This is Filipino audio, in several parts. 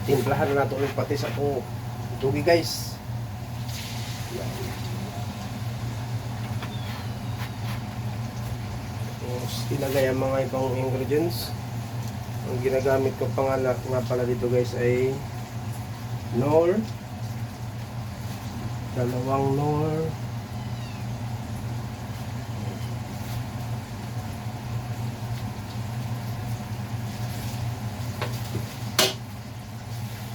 Timplahan na natin ulit pati sa itong tugi guys. Tapos ilagay ang mga ibang ingredients. Ang ginagamit ko pa nga pala dito guys ay Knorr, dalawang Knorr,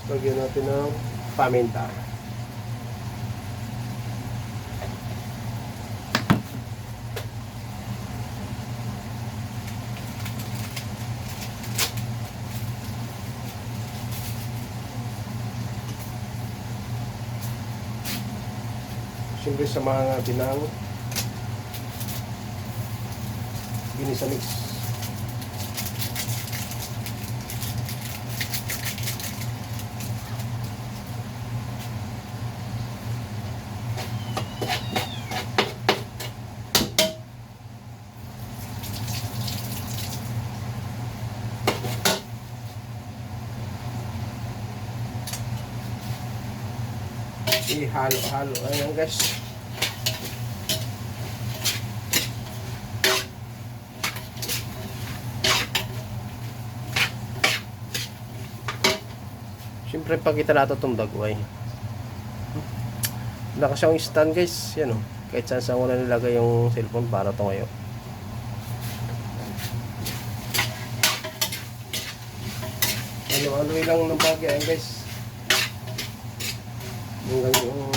lagyan natin ng paminta. Siyempre samahan natin ng ginisa mix. Ihalo-halo. Ayan guys. Siyempre pag italato itong dagway. Wala kasi yung stand guys. Yan o. Kahit saan saan ko na nilagay yung cellphone para ito ngayon. Ano-ano lang ng bagay guys. Hanggang yung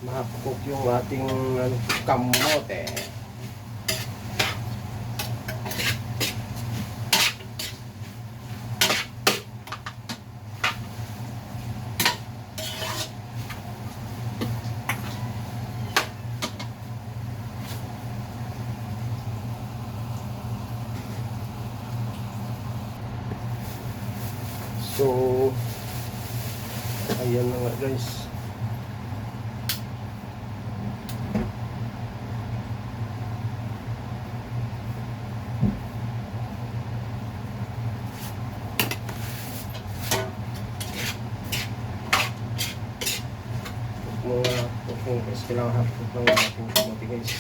mahapukok yung ating kamote. So ayan na nga guys. Mga cooking guys. Kailangan hapot ng ating kamote guys.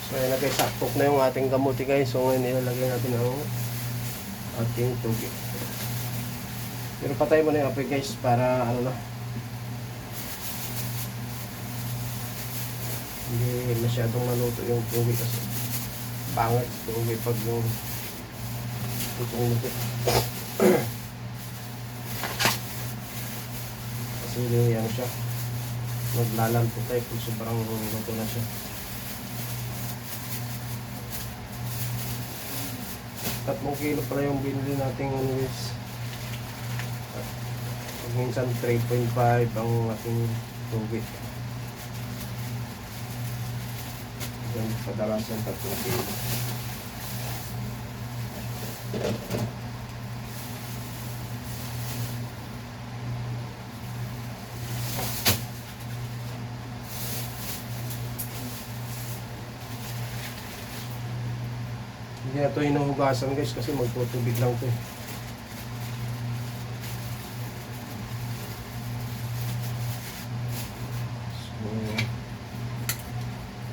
So ayan na guys, saktok na yung ating kamote guys. So ngayon ilalagay natin ang ating tugi. Pero patay mo na yung apoy guys para ano na, hindi masyadong maluto yung tugi kasi pangit tugi pag yung tutong luto. Kasi ano siya, maglalanto tayo kung sobrang luto na siya. 3 kilo pala yung binili nating guys. Minsan 3.5 ang ating tubig. Yan, kadalasan 3 kilo. Hindi na ito hinuhugasan guys kasi magtutubig lang ito eh.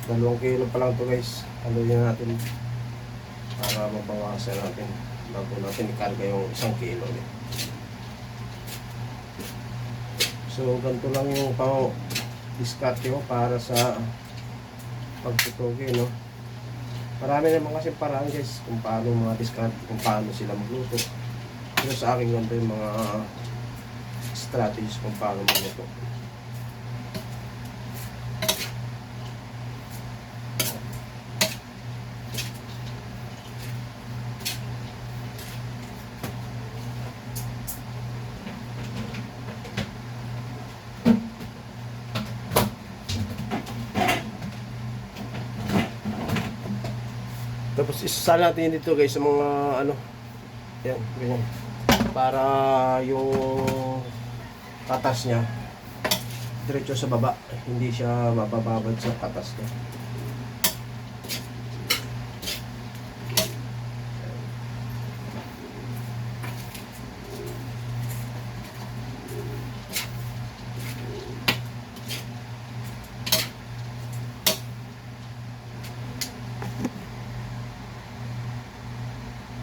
So 2 kilo pa lang ito guys. Haluin natin para mabawasan natin bago natin ikarga yung 1 kilo eh. So ganito lang yung pang-diskarte ko para sa pagtutugi, no? Marami naman kasi paraan guys kung paano mga diskarte, kung paano sila magluto. Pero sa akin ganito yung mga strategies kung paano magluto. Tapos isasala natin dito guys sa mga ano, yan, ganyan. Para yung katas niya diretso sa baba, hindi siya mabababad sa katas niya.